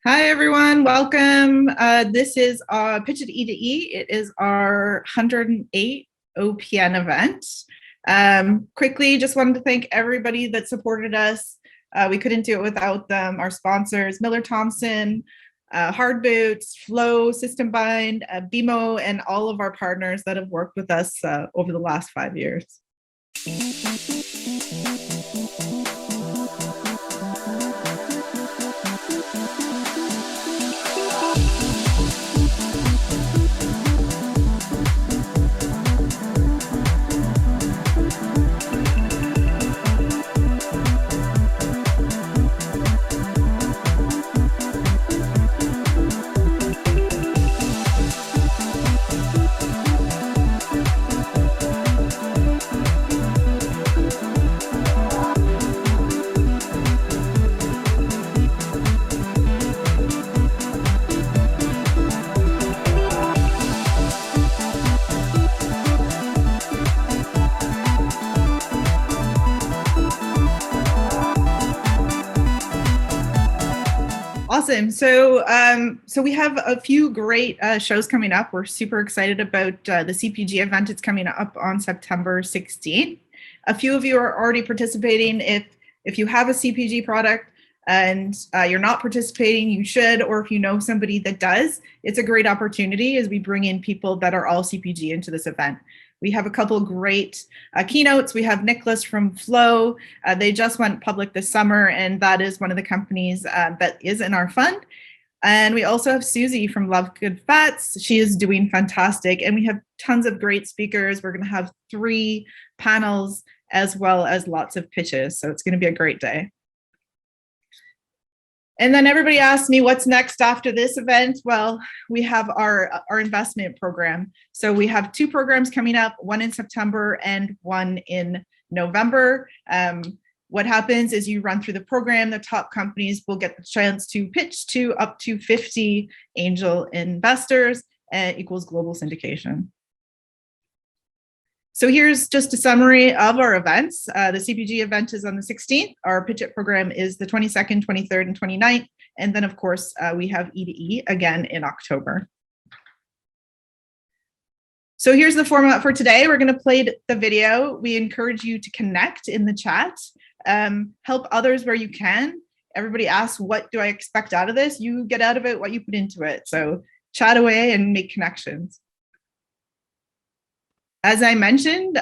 Hi, everyone. Welcome. This is Pitch It E2E. It is our 108 OPN event. Quickly, just wanted to thank everybody that supported us. We couldn't do it without them. Our sponsors, Miller Thompson, Hard Boots, Flow, System Bind, BMO, and all of our partners that have worked with us over the last 5 years. Awesome. So we have a few great shows coming up. We're super excited about the CPG event. It's coming up on September 16th. A few of you are already participating. If you have a CPG product and you're not participating, you should, or if you know somebody that does, it's a great opportunity as we bring in people that are all CPG into this event. We have a couple great keynotes. We have Nicholas from Flow. They just went public this summer, and that is one of the companies that is in our fund. And we also have Susie from Love Good Fats. She is doing fantastic. And we have tons of great speakers. We're going to have 3 panels as well as lots of pitches. So it's going to be a great day. And then everybody asked me what's next after this event. Well, we have our investment program. So we have 2 programs coming up, one in September and one in November. What happens is you run through the program, the top companies will get the chance to pitch to up to 50 angel investors, and equals global syndication. So here's just a summary of our events. The CPG event is on the 16th. Our Pitch It program is the 22nd, 23rd, and 29th. And then, of course, we have E2E again in October. So here's the format for today. We're going to play the video. We encourage you to connect in the chat. Help others where you can. Everybody asks, what do I expect out of this? You get out of it what you put into it. So chat away and make connections. As I mentioned,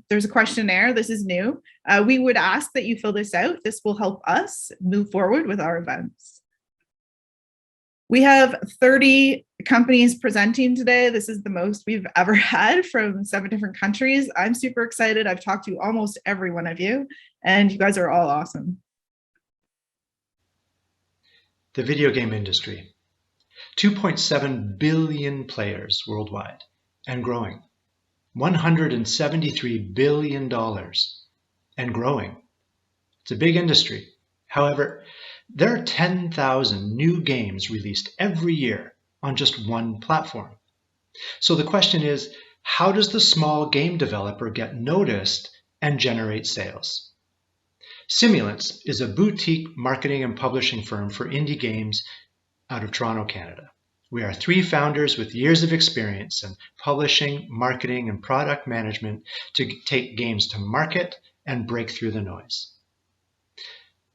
there's a questionnaire. This is new. We would ask that you fill this out. This will help us move forward with our events. We have 30 companies presenting today. This is the most we've ever had from 7 different countries. I'm super excited. I've talked to almost every one of you, and you guys are all awesome. The video game industry. 2.7 billion players worldwide and growing. $173 billion and growing. It's a big industry. However, there are 10,000 new games released every year on just one platform. So the question is, how does the small game developer get noticed and generate sales? Simulants is a boutique marketing and publishing firm for indie games out of Toronto, Canada. We are 3 founders with years of experience in publishing, marketing, and product management to take games to market and break through the noise.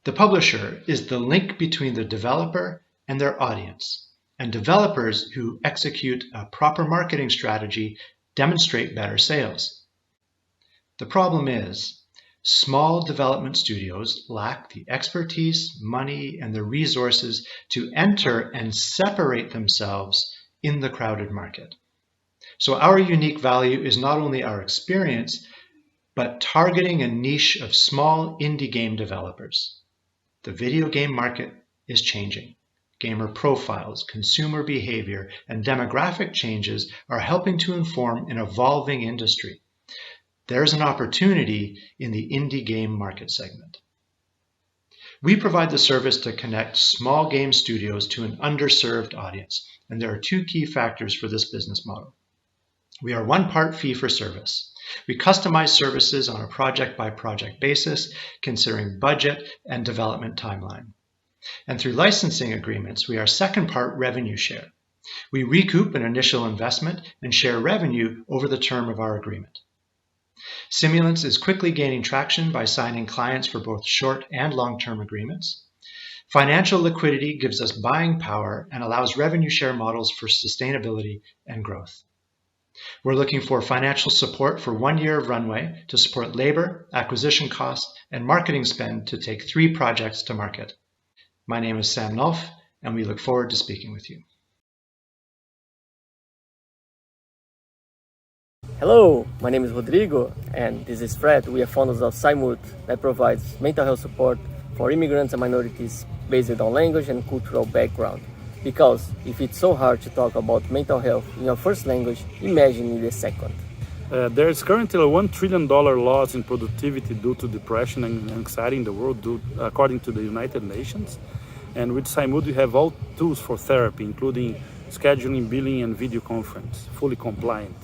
The publisher is the link between the developer and their audience, and developers who execute a proper marketing strategy demonstrate better sales. The problem is, small development studios lack the expertise, money, and the resources to enter and separate themselves in the crowded market. So our unique value is not only our experience, but targeting a niche of small indie game developers. The video game market is changing. Gamer profiles, consumer behavior, and demographic changes are helping to inform an evolving industry. There's an opportunity in the indie game market segment. We provide the service to connect small game studios to an underserved audience, and there are 2 key factors for this business model. We are 1 part fee for service. We customize services on a project-by-project basis, considering budget and development timeline. And through licensing agreements, we are second part revenue share. We recoup an initial investment and share revenue over the term of our agreement. Simulants is quickly gaining traction by signing clients for both short and long-term agreements. Financial liquidity gives us buying power and allows revenue share models for sustainability and growth. We're looking for financial support for 1 year of runway to support labor, acquisition costs, and marketing spend to take 3 projects to market. My name is Sam Nolf, and we look forward to speaking with you. Hello, my name is Rodrigo, and this is Fred. We are founders of Simult that provides mental health support for immigrants and minorities based on language and cultural background. Because if it's so hard to talk about mental health in your first language, imagine in the second. There is currently a $1 trillion loss in productivity due to depression and anxiety in the world, according to the United Nations. And with Simult, we have all tools for therapy, including scheduling, billing, and video conference, fully compliant.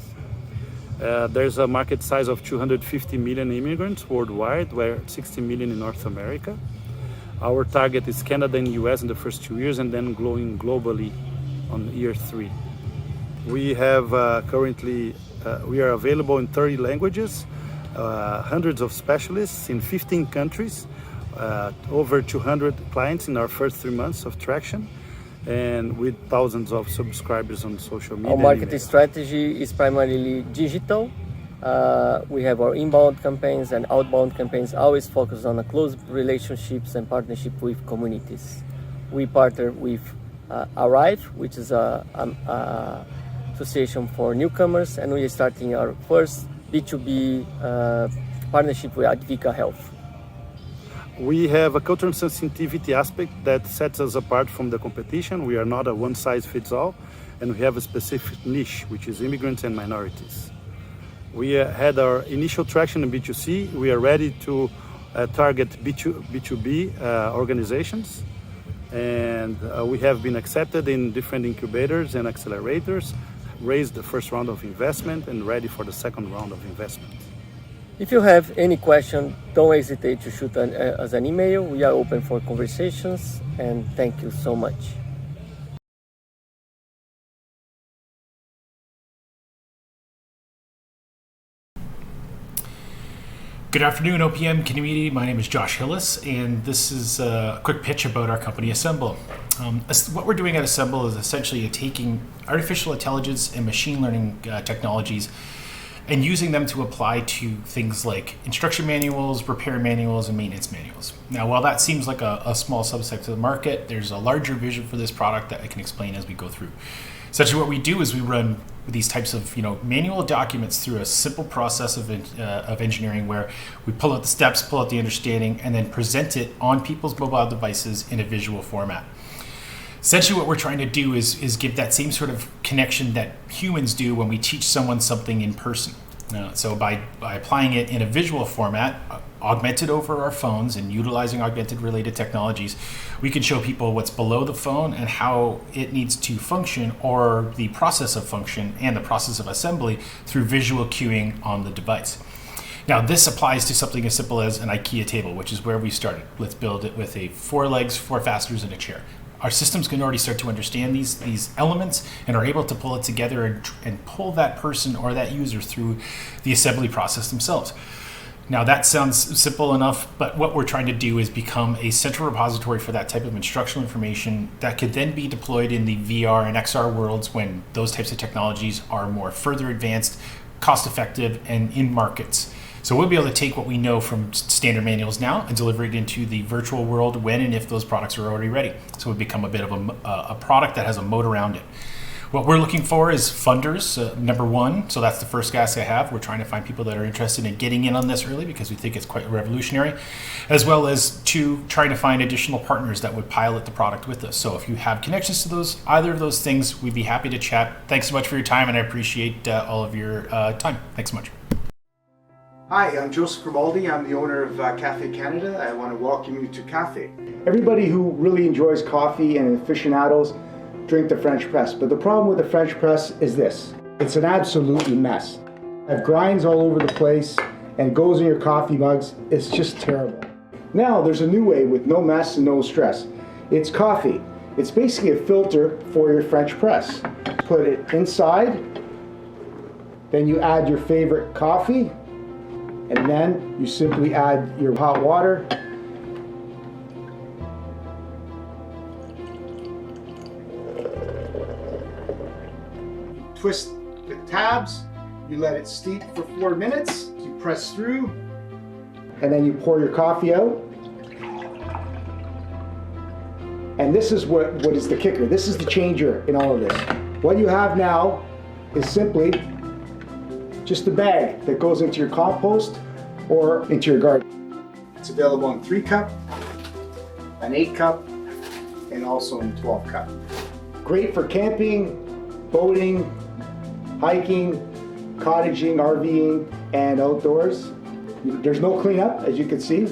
There's a market size of 250 million immigrants worldwide, where 60 million in North America. Our target is Canada and US in the first 2 years, and then growing globally on year 3. We have currently, we are available in 30 languages, hundreds of specialists in 15 countries, over 200 clients in our first 3 months of traction, and with thousands of subscribers on social media. Our marketing strategy is primarily digital. We have our inbound campaigns and outbound campaigns always focused on close relationships and partnership with communities. We partner with Arrive, which is an association for newcomers, and we are starting our first B2B partnership with Advika Health. We have a cultural sensitivity aspect that sets us apart from the competition. We are not a one-size-fits-all, and we have a specific niche, which is immigrants and minorities. We had our initial traction in B2C. We are ready to target B2B organizations, and we have been accepted in different incubators and accelerators, raised the first round of investment, and ready for the second round of investment. If you have any question, don't hesitate to shoot us an email. We are open for conversations, and thank you so much. Good afternoon, OPM community. My name is Josh Hillis, and this is a quick pitch about our company, Assemble. What we're doing at Assemble is essentially taking artificial intelligence and machine learning technologies and using them to apply to things like instruction manuals, repair manuals, and maintenance manuals. Now, while that seems like a small subset of the market, there's a larger vision for this product that I can explain as we go through. Essentially, what we do is we run these types of manual documents through a simple process of engineering where we pull out the steps, pull out the understanding, and then present it on people's mobile devices in a visual format. Essentially, what we're trying to do is give that same sort of connection that humans do when we teach someone something in person. So by applying it in a visual format, augmented over our phones and utilizing augmented related technologies, we can show people what's below the phone and how it needs to function, or the process of function and the process of assembly through visual cueing on the device. Now, this applies to something as simple as an IKEA table, which is where we started. Let's build it with 4 legs, 4 fasteners, and a chair. Our systems can already start to understand these elements and are able to pull it together and pull that person or that user through the assembly process themselves. Now, that sounds simple enough, but what we're trying to do is become a central repository for that type of instructional information that could then be deployed in the VR and XR worlds when those types of technologies are more further advanced, cost effective, and in markets. So we'll be able to take what we know from standard manuals now and deliver it into the virtual world when and if those products are already ready. So we become a bit of a product that has a moat around it. What we're looking for is funders, number one. So that's the first ask I have. We're trying to find people that are interested in getting in on this early because we think it's quite revolutionary, as well as 2, trying to find additional partners that would pilot the product with us. So if you have connections to either of those things, we'd be happy to chat. Thanks so much for your time, and I appreciate all of your time. Thanks so much. Hi, I'm Joseph Grimaldi. I'm the owner of Cafe Canada. I want to welcome you to Cafe. Everybody who really enjoys coffee and aficionados drink the French press, but the problem with the French press is this. It's an absolute mess. I have grinds all over the place and it goes in your coffee mugs. It's just terrible. Now there's a new way with no mess and no stress. It's coffee. It's basically a filter for your French press. Put it inside, then you add your favorite coffee, and then you simply add your hot water. You twist the tabs, you let it steep for 4 minutes, you press through, and then you pour your coffee out. And this is what is the kicker. This is the changer in all of this. What you have now is simply just a bag that goes into your compost or into your garden. It's available in 3 cup, an 8 cup, and also in 12 cup. Great for camping, boating, hiking, cottaging, RVing, and outdoors. There's no cleanup, as you can see.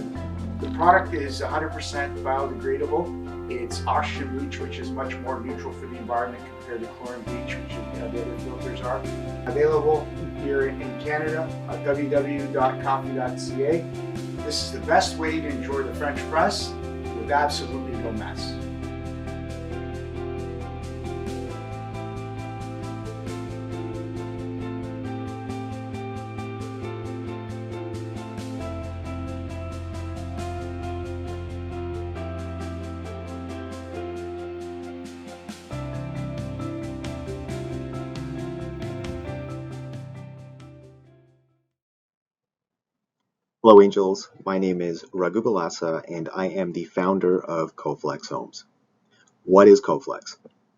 The product is 100% biodegradable. It's oxygen bleach, which is much more neutral for the environment compared to chlorine bleach, which the other filters are. Available here in Canada at www.coffee.ca. This is the best way to enjoy the French press with absolutely no mess. Hello Angels, my name is Raghu Balasa and I am the founder of Coflex Homes. What is Coflex?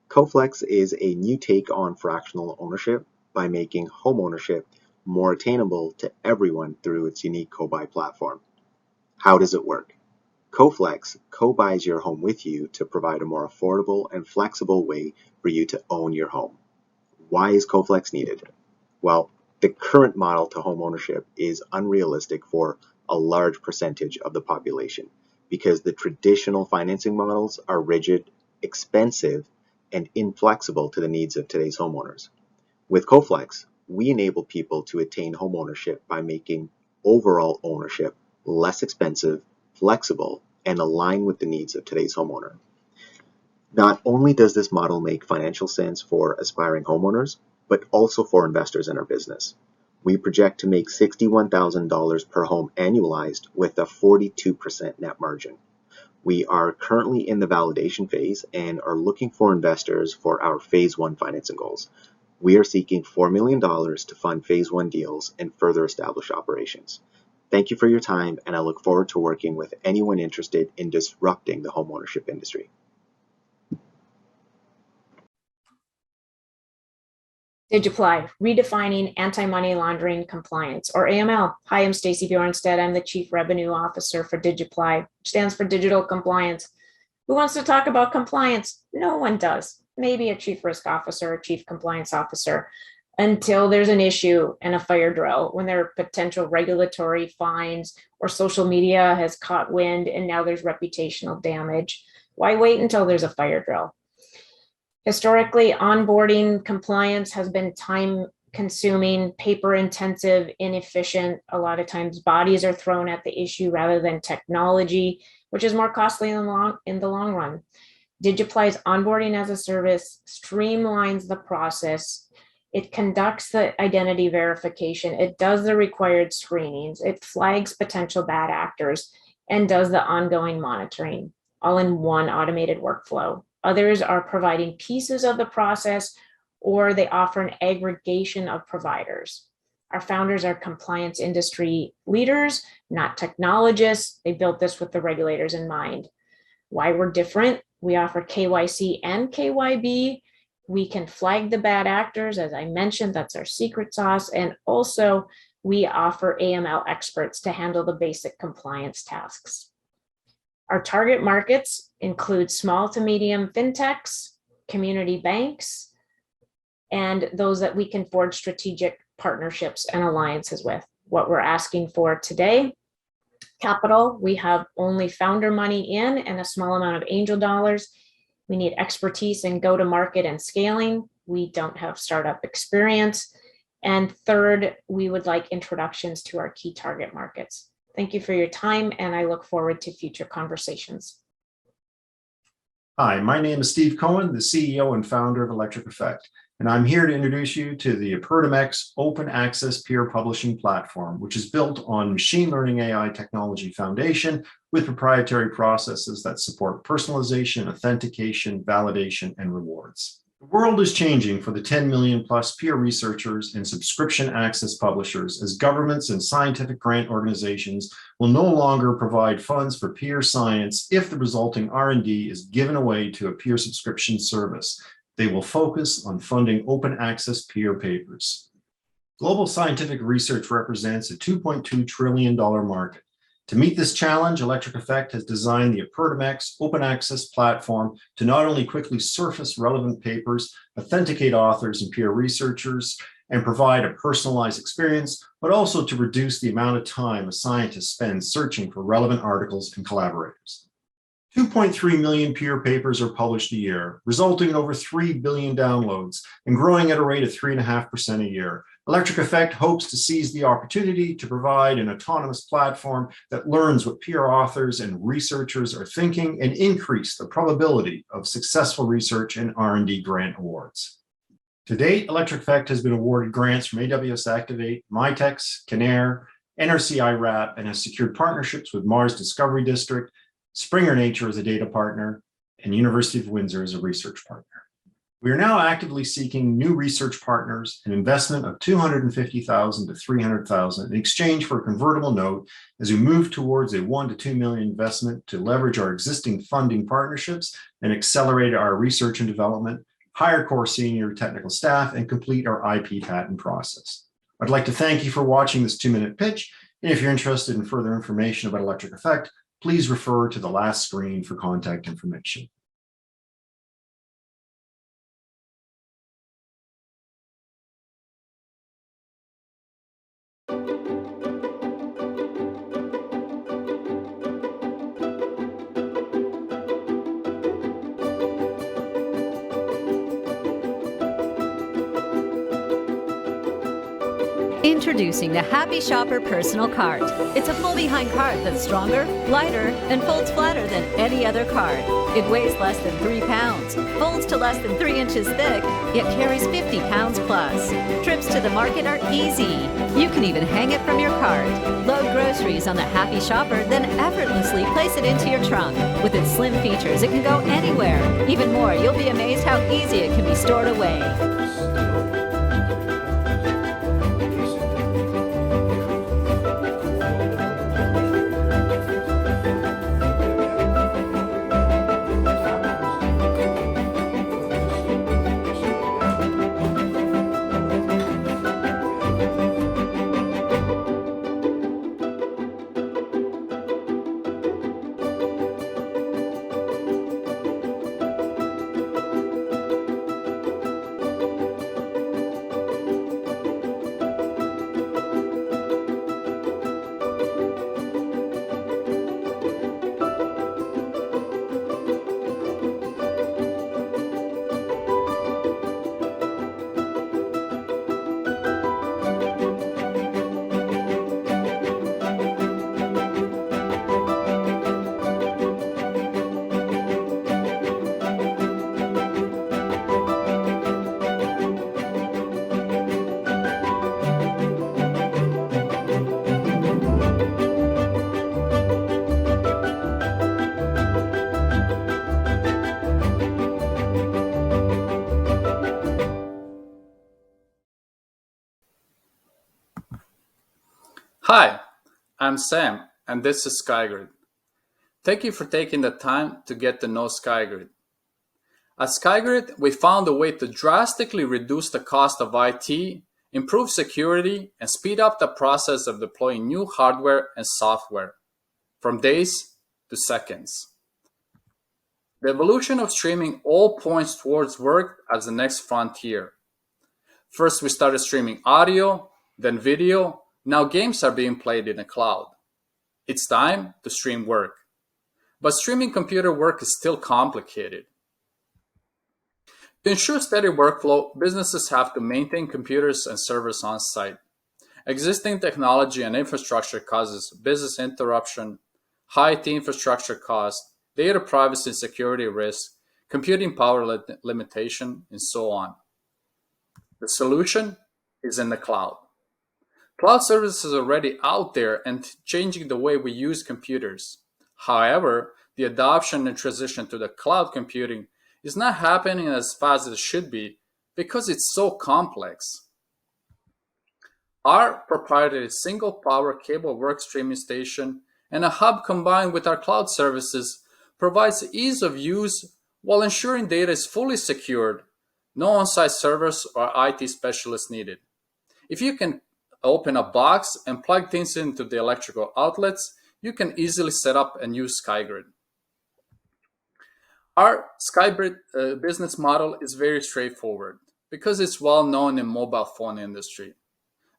Coflex is a new take on fractional ownership by making home ownership more attainable to everyone through its unique co-buy platform. How does it work? Coflex co-buys your home with you to provide a more affordable and flexible way for you to own your home. Why is Coflex needed? Well, the current model to home ownership is unrealistic for a large percentage of the population because the traditional financing models are rigid, expensive, and inflexible to the needs of today's homeowners. With Coflex, we enable people to attain home ownership by making overall ownership less expensive, flexible, and align with the needs of today's homeowner. Not only does this model make financial sense for aspiring homeowners, but also for investors in our business. We project to make $61,000 per home annualized with a 42% net margin. We are currently in the validation phase and are looking for investors for our phase 1 financing goals. We are seeking $4 million to fund phase 1 deals and further establish operations. Thank you for your time, and I look forward to working with anyone interested in disrupting the homeownership industry. Digiply, redefining anti-money laundering compliance, or AML. Hi, I'm Stacey Bjornstead. I'm the Chief Revenue Officer for Digiply, which stands for Digital Compliance. Who wants to talk about compliance? No one does. Maybe a Chief Risk Officer or Chief Compliance Officer, until there's an issue and a fire drill, when there are potential regulatory fines or social media has caught wind and now there's reputational damage. Why wait until there's a fire drill? Historically, onboarding compliance has been time-consuming, paper-intensive, inefficient. A lot of times bodies are thrown at the issue rather than technology, which is more costly in the long run. Digiply's onboarding as a service streamlines the process. It conducts the identity verification. It does the required screenings. It flags potential bad actors and does the ongoing monitoring, all in one automated workflow. Others are providing pieces of the process, or they offer an aggregation of providers. Our founders are compliance industry leaders, not technologists. They built this with the regulators in mind. Why we're different? We offer KYC and KYB. We can flag the bad actors, as I mentioned, that's our secret sauce. And also we offer AML experts to handle the basic compliance tasks. Our target markets include small to medium fintechs, community banks, and those that we can forge strategic partnerships and alliances with. What we're asking for today, capital. We have only founder money in and a small amount of angel dollars. We need expertise in go-to-market and scaling. We don't have startup experience. And third, we would like introductions to our key target markets. Thank you for your time, and I look forward to future conversations. Hi, my name is Steve Cohen, the CEO and founder of Electric Effect, and I'm here to introduce you to the ApertumX open access peer publishing platform, which is built on machine learning AI technology foundation with proprietary processes that support personalization, authentication, validation, and rewards. The world is changing for the 10 million plus peer researchers and subscription access publishers as governments and scientific grant organizations will no longer provide funds for peer science if the resulting R&D is given away to a peer subscription service. They will focus on funding open access peer papers. Global scientific research represents a $2.2 trillion market. To meet this challenge, Electric Effect has designed the ApertumX open access platform to not only quickly surface relevant papers, authenticate authors and peer researchers, and provide a personalized experience, but also to reduce the amount of time a scientist spends searching for relevant articles and collaborators. 2.3 million peer papers are published a year, resulting in over 3 billion downloads and growing at a rate of 3.5% a year. Electric Effect hopes to seize the opportunity to provide an autonomous platform that learns what peer authors and researchers are thinking and increase the probability of successful research and R&D grant awards. To date, Electric Effect has been awarded grants from AWS Activate, Mitex, Canair, NRCI RAP, and has secured partnerships with Mars Discovery District, Springer Nature as a data partner, and University of Windsor as a research partner. We are now actively seeking new research partners, an investment of $250,000 to $300,000 in exchange for a convertible note as we move towards a $1 to $2 million investment to leverage our existing funding partnerships and accelerate our research and development, hire core senior technical staff, and complete our IP patent process. I'd like to thank you for watching this 2-minute pitch. And if you're interested in further information about Electric Effect, please refer to the last screen for contact information. Introducing the Happy Shopper Personal Cart. It's a pull-behind cart that's stronger, lighter, and folds flatter than any other cart. It weighs less than 3 pounds, folds to less than 3 inches thick, yet carries 50 pounds plus. Trips to the market are easy. You can even hang it from your cart. Load groceries on the Happy Shopper, then effortlessly place it into your trunk. With its slim features, it can go anywhere. Even more, you'll be amazed how easy it can be stored away. Hi, I'm Sam, and this is SkyGrid. Thank you for taking the time to get to know SkyGrid. At SkyGrid, we found a way to drastically reduce the cost of IT, improve security, and speed up the process of deploying new hardware and software, from days to seconds. The evolution of streaming all points towards work as the next frontier. First, we started streaming audio, then video. Now games are being played in the cloud. It's time to stream work. But streaming computer work is still complicated. To ensure steady workflow, businesses have to maintain computers and servers on site. Existing technology and infrastructure causes business interruption, high IT infrastructure costs, data privacy and security risks, computing power limitation, and so on. The solution is in the cloud. Cloud services are already out there and changing the way we use computers. However, the adoption and transition to the cloud computing is not happening as fast as it should be because it's so complex. Our proprietary single power cable work streaming station and a hub combined with our cloud services provides ease of use while ensuring data is fully secured, no on-site servers or IT specialists needed. If you can open a box and plug things into the electrical outlets, you can easily set up and use SkyGrid. Our SkyGrid business model is very straightforward because it's well known in mobile phone industry.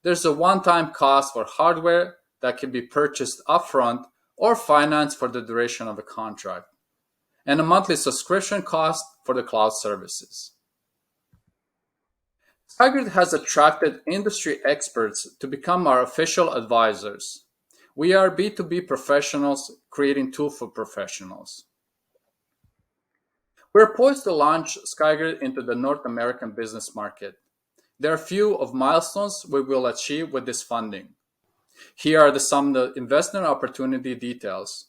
There's a one-time cost for hardware that can be purchased upfront or financed for the duration of a contract, and a monthly subscription cost for the cloud services. SkyGrid has attracted industry experts to become our official advisors. We are B2B professionals creating tools for professionals. We're poised to launch SkyGrid into the North American business market. There are a few of milestones we will achieve with this funding. Here are some of the investment opportunity details.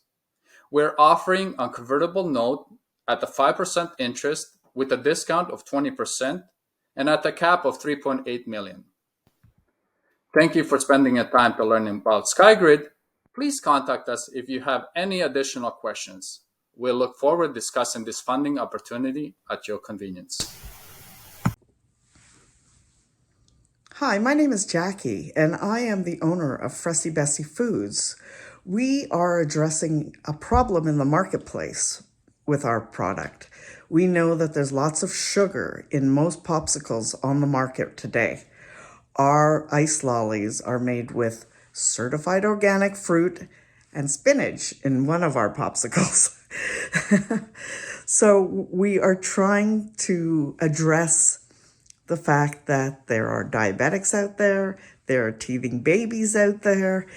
We're offering a convertible note at the 5% interest with a discount of 20% and at a cap of $3.8 million. Thank you for spending your time to learn about SkyGrid. Please contact us if you have any additional questions. We'll look forward to discussing this funding opportunity at your convenience. Hi, my name is Jackie, and I am the owner of Fressy Bessie Foods. We are addressing a problem in the marketplace with our product. We know that there's lots of sugar in most popsicles on the market today. Our ice lollies are made with certified organic fruit and spinach in one of our popsicles. So we are trying to address the fact that there are diabetics out there are teething babies out there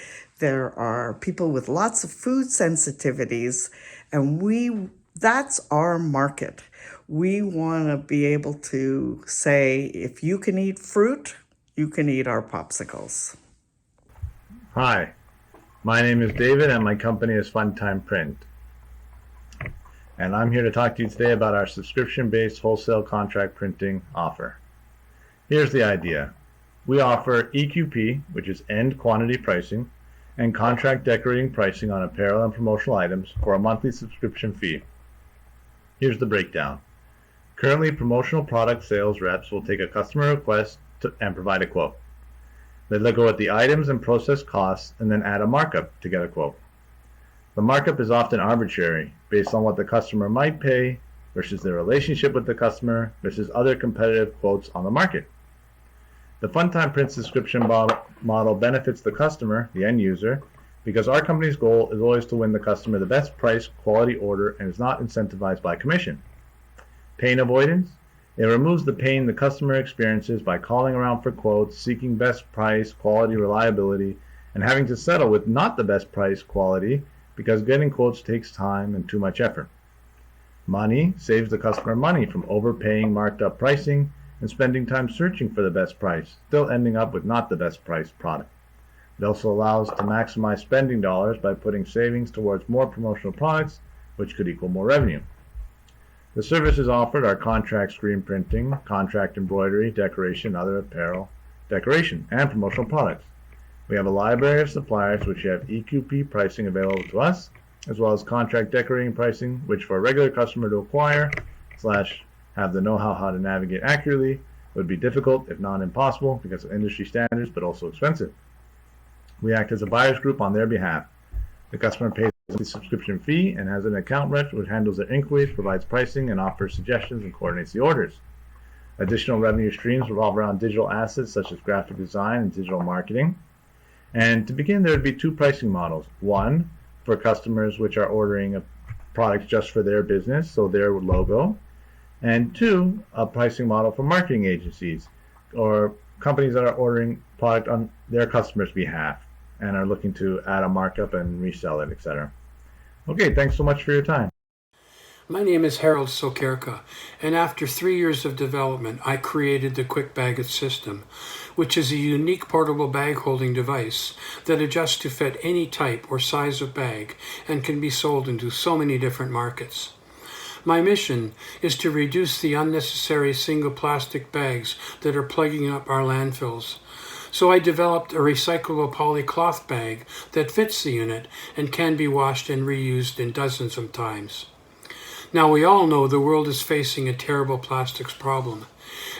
are people with lots of food sensitivities, and that's our market. We want to be able to say, if you can eat fruit, you can eat our popsicles. Hi, my name is David and my company is Funtime Print. And I'm here to talk to you today about our subscription-based wholesale contract printing offer. Here's the idea. We offer EQP, which is end quantity pricing, and contract decorating pricing on apparel and promotional items for a monthly subscription fee. Here's the breakdown. Currently, promotional product sales reps will take a customer request and provide a quote. They'll go at the items and process costs and then add a markup to get a quote. The markup is often arbitrary, based on what the customer might pay versus their relationship with the customer versus other competitive quotes on the market. The Funtime Print subscription model benefits the customer, the end user, because our company's goal is always to win the customer the best price, quality order, and is not incentivized by commission. Pain avoidance. It removes the pain the customer experiences by calling around for quotes, seeking best price, quality, reliability, and having to settle with not the best price, quality, because getting quotes takes time and too much effort. Money saves the customer money from overpaying marked up pricing and spending time searching for the best price, still ending up with not the best priced product. It also allows to maximize spending dollars by putting savings towards more promotional products, which could equal more revenue. The services offered are contract screen printing, contract embroidery, decoration, other apparel, decoration, and promotional products. We have a library of suppliers which have EQP pricing available to us, as well as contract decorating pricing, which for a regular customer to acquire / have the know-how how to navigate accurately would be difficult, if not impossible, because of industry standards, but also expensive. We act as a buyer's group on their behalf. The customer pays the subscription fee and has an account rep which handles their inquiries, provides pricing, and offers suggestions and coordinates the orders. Additional revenue streams revolve around digital assets such as graphic design and digital marketing. And to begin, there would be two pricing models. One, for customers which are ordering a product just for their business, so their logo. And two, a pricing model for marketing agencies or companies that are ordering product on their customers' behalf and are looking to add a markup and resell it, etc. Okay, thanks so much for your time. My name is Harold Sokerka, and after 3 years of development, I created the Quick Bag It system, which is a unique portable bag holding device that adjusts to fit any type or size of bag and can be sold into so many different markets. My mission is to reduce the unnecessary single plastic bags that are plugging up our landfills. So I developed a recyclable polycloth bag that fits the unit and can be washed and reused in dozens of times. Now, we all know the world is facing a terrible plastics problem,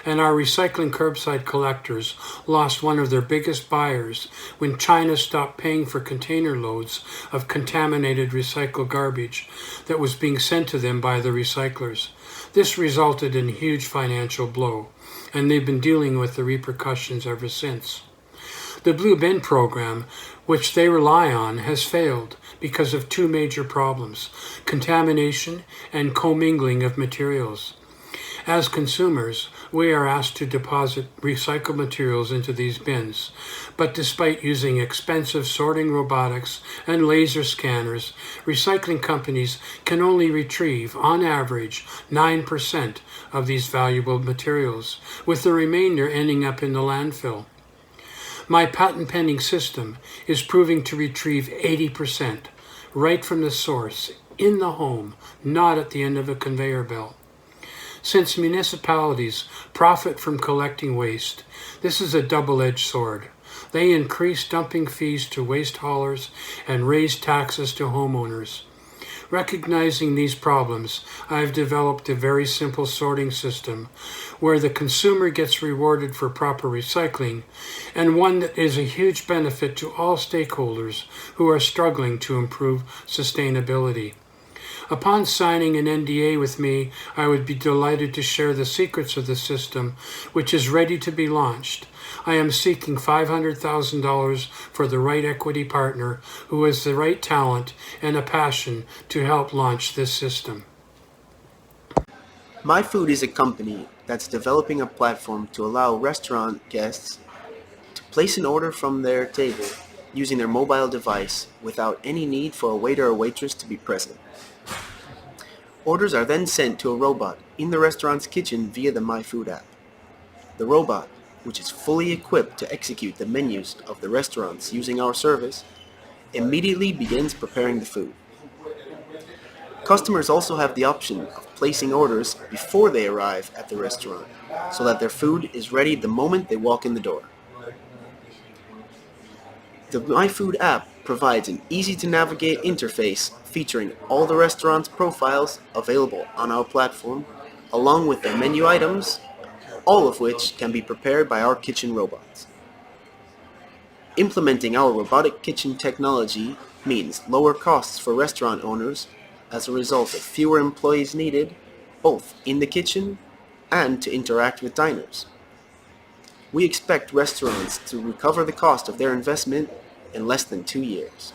and our recycling curbside collectors lost one of their biggest buyers when China stopped paying for container loads of contaminated recycled garbage that was being sent to them by the recyclers. This resulted in a huge financial blow, and they've been dealing with the repercussions ever since. The Blue Bin program, which they rely on, has failed because of two major problems: contamination and commingling of materials. As consumers, we are asked to deposit recycled materials into these bins, but despite using expensive sorting robotics and laser scanners, recycling companies can only retrieve, on average, 9% of these valuable materials, with the remainder ending up in the landfill. My patent-pending system is proving to retrieve 80%, right from the source, in the home, not at the end of a conveyor belt. Since municipalities profit from collecting waste, this is a double-edged sword. They increase dumping fees to waste haulers and raise taxes to homeowners. Recognizing these problems, I've developed a very simple sorting system where the consumer gets rewarded for proper recycling, and one that is a huge benefit to all stakeholders who are struggling to improve sustainability. Upon signing an NDA with me, I would be delighted to share the secrets of the system, which is ready to be launched. I am seeking $500,000 for the right equity partner who has the right talent and a passion to help launch this system. My Food is a company that's developing a platform to allow restaurant guests to place an order from their table using their mobile device without any need for a waiter or waitress to be present. Orders are then sent to a robot in the restaurant's kitchen via the My Food app. The robot, which is fully equipped to execute the menus of the restaurants using our service, immediately begins preparing the food. Customers also have the option of placing orders before they arrive at the restaurant, so that their food is ready the moment they walk in the door. The My Food app provides an easy-to-navigate interface featuring all the restaurants' profiles available on our platform, along with their menu items, all of which can be prepared by our kitchen robots. Implementing our robotic kitchen technology means lower costs for restaurant owners as a result of fewer employees needed, both in the kitchen and to interact with diners. We expect restaurants to recover the cost of their investment in less than 2 years.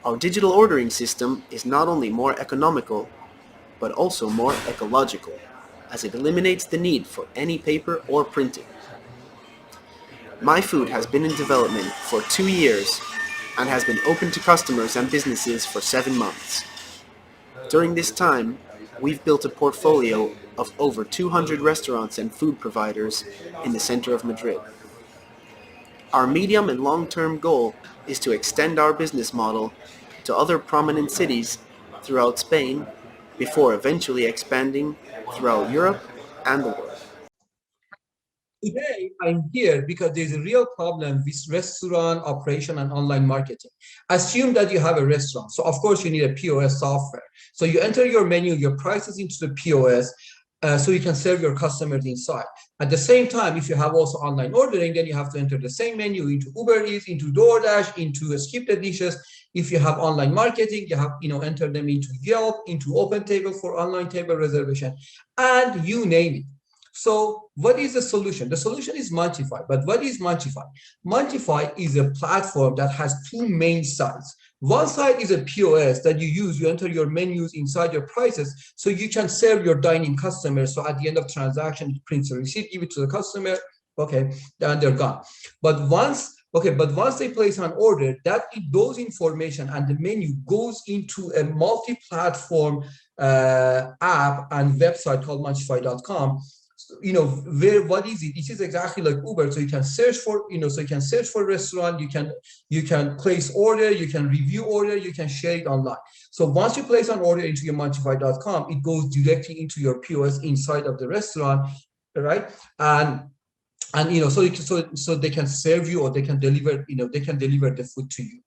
Our digital ordering system is not only more economical, but also more ecological, as it eliminates the need for any paper or printing. My Food has been in development for 2 years and has been open to customers and businesses for 7 months. During this time, we've built a portfolio of over 200 restaurants and food providers in the center of Madrid. Our medium and long-term goal is to extend our business model to other prominent cities throughout Spain before eventually expanding throughout Europe and the world. Today, I'm here because there's a real problem with restaurant operation and online marketing. Assume that you have a restaurant. So of course you need a POS software. So you enter your menu, your prices into the POS, so you can serve your customers inside. At the same time, if you have also online ordering, then you have to enter the same menu into Uber Eats, into DoorDash, into Skip the Dishes. If you have online marketing, you have enter them into Yelp, into OpenTable for online table reservation, and you name it. So what is the solution? The solution is Munchify. But what is Munchify? Munchify is a platform that has two main sides. One side is a POS that you use. You enter your menus inside your prices, so you can serve your dining customers. So at the end of transaction, it prints a receipt, give it to the customer. Okay, and they're gone. But once Okay, but once they place an order, those information and the menu goes into a multi-platform app and website called Munchify.com. What is it? It is exactly like Uber. So you can search for, so you can search for restaurant, you can place order, you can review order, you can share it online. So once you place an order into your Munchify.com, it goes directly into your POS inside of the restaurant, right? So they can serve you, or they can deliver, they can deliver the food to you.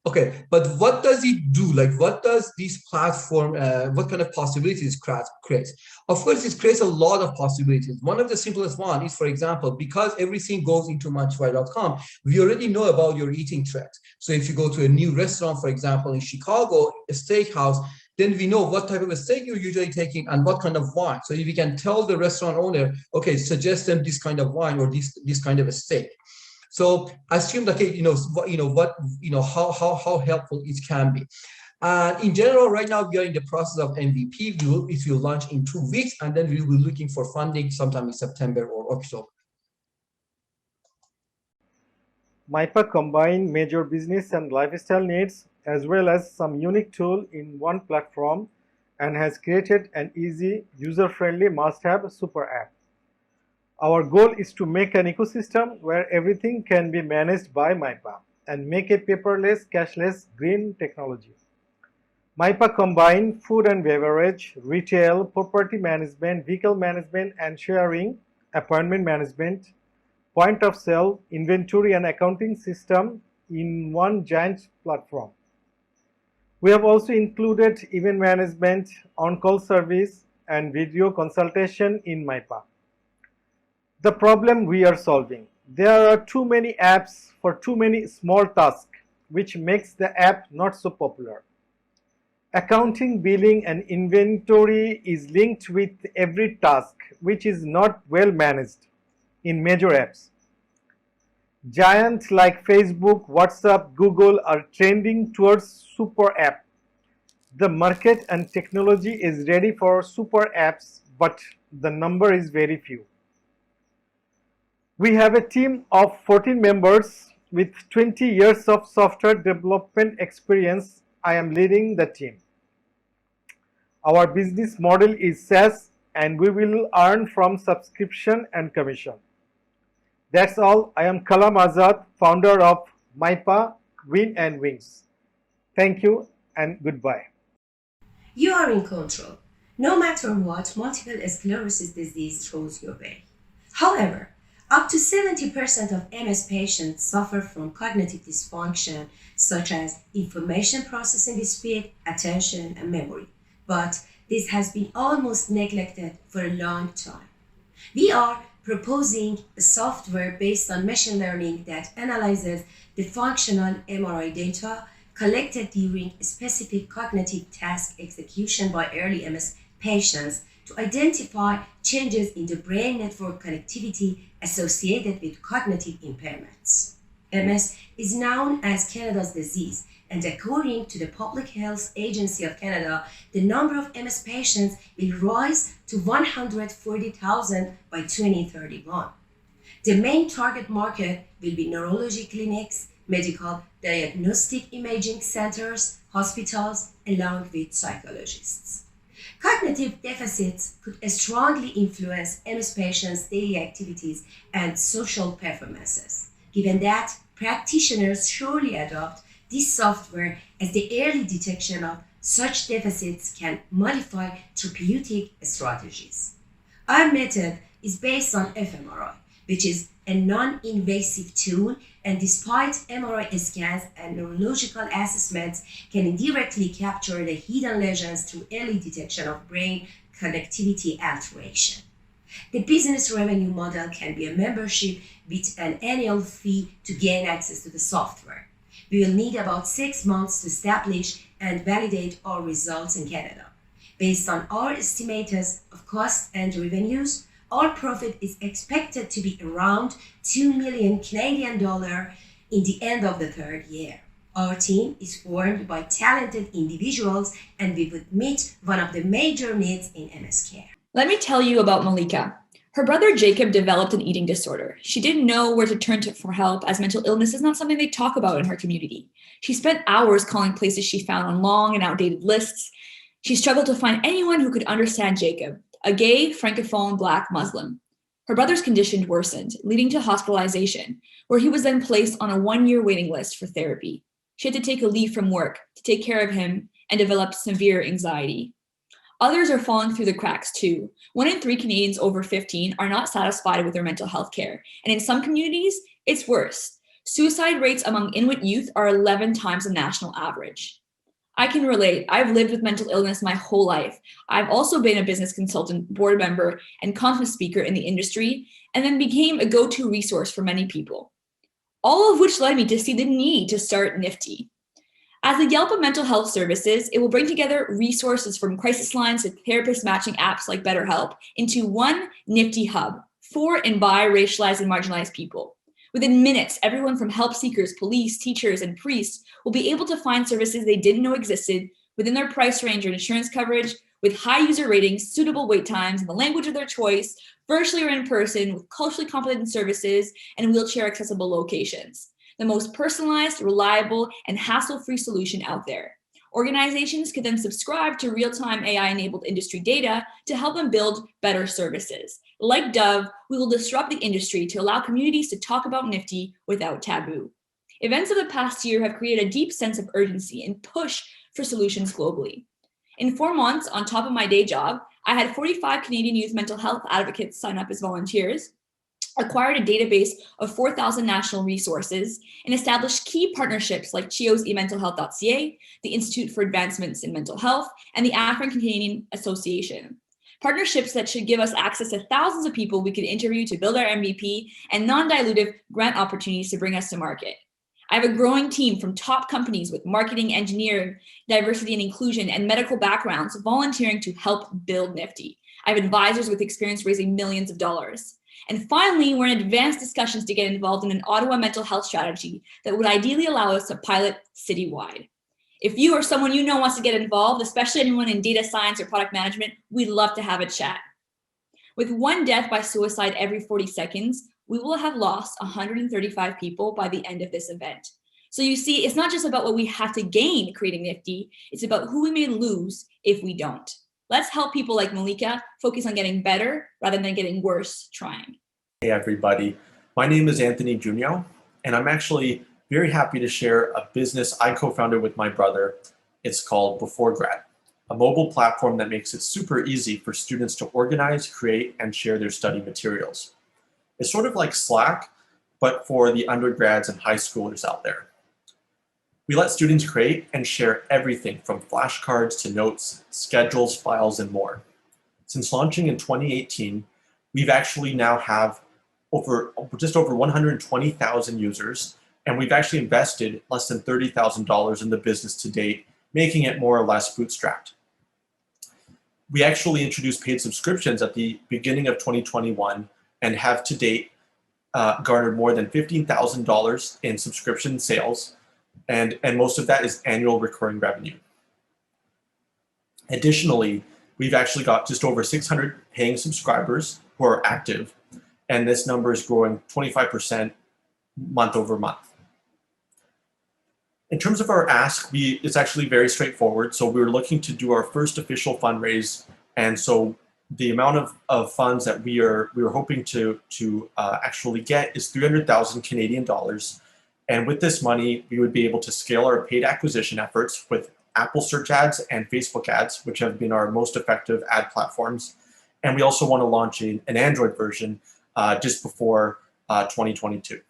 Okay, but what does it do? Like, what does this platform, what kind of possibilities create? Of course, it creates a lot of possibilities. One of the simplest one is, for example, because everything goes into Munchify.com, we already know about your eating trends. So if you go to a new restaurant, for example, in Chicago, a steakhouse, then we know what type of a steak you're usually taking and what kind of wine. So if you can tell the restaurant owner, okay, suggest them this kind of wine or this kind of a steak. So assume that how helpful it can be. In general, right now we are in the process of MVP. It will launch in 2 weeks, and then we will be looking for funding sometime in September or October. MyPA combines major business and lifestyle needs as well as some unique tool in one platform, and has created an easy, user-friendly must-have super app. Our goal is to make an ecosystem where everything can be managed by MyPA and make a paperless, cashless, green technology. MyPA combines food and beverage, retail, property management, vehicle management and sharing, appointment management, point of sale, inventory and accounting system in one giant platform. We have also included event management, on-call service, and video consultation in MyPA. The problem we are solving: there are too many apps for too many small tasks, which makes the app not so popular. Accounting, billing, and inventory is linked with every task, which is not well managed in major apps. Giants like Facebook, WhatsApp, Google are trending towards super app. The market and technology is ready for super apps, but the number is very few. We have a team of 14 members with 20 years of software development experience. I am leading the team. Our business model is SaaS, and we will earn from subscription and commission. That's all. I am Kalam Azad, founder of MyPA, Win and Wings. Thank you and goodbye. You are in control, no matter what multiple sclerosis disease throws your way. However, up to 70% of MS patients suffer from cognitive dysfunction, such as information processing speed, attention, and memory. But this has been almost neglected for a long time. We are proposing a software based on machine learning that analyzes the functional MRI data collected during a specific cognitive task execution by early MS patients to identify changes in the brain network connectivity associated with cognitive impairments. MS is known as Canada's disease, and according to the Public Health Agency of Canada, the number of MS patients will rise to 140,000 by 2031. The main target market will be neurology clinics, medical diagnostic imaging centers, hospitals, along with psychologists. Cognitive deficits could strongly influence MS patients' daily activities and social performances, given that practitioners surely adopt this software as the early detection of such deficits can modify therapeutic strategies. Our method is based on fMRI, which is a non-invasive tool, and despite MRI scans and neurological assessments, can indirectly capture the hidden lesions through early detection of brain connectivity alteration. The business revenue model can be a membership with an annual fee to gain access to the software. We will need about 6 months to establish and validate our results in Canada. Based on our estimates of costs and revenues, our profit is expected to be around 2 million Canadian dollar in the end of the 3rd year. Our team is formed by talented individuals, and we would meet one of the major needs in MS care. Let me tell you about Malika. Her brother Jacob developed an eating disorder. She didn't know where to turn to for help, as mental illness is not something they talk about in her community. She spent hours calling places she found on long and outdated lists. She struggled to find anyone who could understand Jacob, a gay, francophone Black Muslim. Her brother's condition worsened, leading to hospitalization, where he was then placed on a 1-year waiting list for therapy. She had to take a leave from work to take care of him and developed severe anxiety. Others are falling through the cracks too. 1 in 3 Canadians over 15 are not satisfied with their mental health care. And in some communities, it's worse. Suicide rates among Inuit youth are 11 times the national average. I can relate. I've lived with mental illness my whole life. I've also been a business consultant, board member, and conference speaker in the industry, and then became a go-to resource for many people. All of which led me to see the need to start Nifty. As the Yelp of mental health services, it will bring together resources from crisis lines to therapist matching apps like BetterHelp into one Nifty hub for and by racialized and marginalized people. Within minutes, everyone from help seekers, police, teachers, and priests will be able to find services they didn't know existed within their price range or insurance coverage, with high user ratings, suitable wait times in the language of their choice, virtually or in person, with culturally competent services and wheelchair accessible locations. The most personalized, reliable, and hassle-free solution out there. Organizations can then subscribe to real-time AI-enabled industry data to help them build better services. Like Dove, we will disrupt the industry to allow communities to talk about Nifty without taboo. Events of the past year have created a deep sense of urgency and push for solutions globally. In 4 months, on top of my day job, I had 45 Canadian youth mental health advocates sign up as volunteers, acquired a database of 4,000 national resources, and established key partnerships like CHIO's ementalhealth.ca, the Institute for Advancements in Mental Health, and the African-Canadian Association. Partnerships that should give us access to thousands of people we could interview to build our MVP and non-dilutive grant opportunities to bring us to market. I have a growing team from top companies with marketing, engineering, diversity and inclusion, and medical backgrounds volunteering to help build Nifty. I have advisors with experience raising millions of dollars. And finally, we're in advanced discussions to get involved in an Ottawa mental health strategy that would ideally allow us to pilot citywide. If you or someone you know wants to get involved, especially anyone in data science or product management, we'd love to have a chat. With 1 death by suicide every 40 seconds, we will have lost 135 people by the end of this event. So you see, it's not just about what we have to gain creating Nifty, it's about who we may lose if we don't. Let's help people like Malika focus on getting better rather than getting worse trying. Hey everybody, my name is Anthony Junio, and I'm actually very happy to share a business I co-founded with my brother. It's called Before Grad, a mobile platform that makes it super easy for students to organize, create, and share their study materials. It's sort of like Slack, but for the undergrads and high schoolers out there. We let students create and share everything from flashcards to notes, schedules, files, and more. Since launching in 2018, we've actually now have just over 120,000 users, and we've actually invested less than $30,000 in the business to date, making it more or less bootstrapped. We actually introduced paid subscriptions at the beginning of 2021 and have to date garnered more than $15,000 in subscription sales, and most of that is annual recurring revenue. Additionally, we've actually got just over 600 paying subscribers who are active, and this number is growing 25% month over month. In terms of our ask, it's actually very straightforward. So we're looking to do our first official fundraise, and so the amount of funds that we are hoping to actually get is 300,000 Canadian dollars. And with this money, we would be able to scale our paid acquisition efforts with Apple search ads and Facebook ads, which have been our most effective ad platforms. And we also want to launch an Android version just before 2022.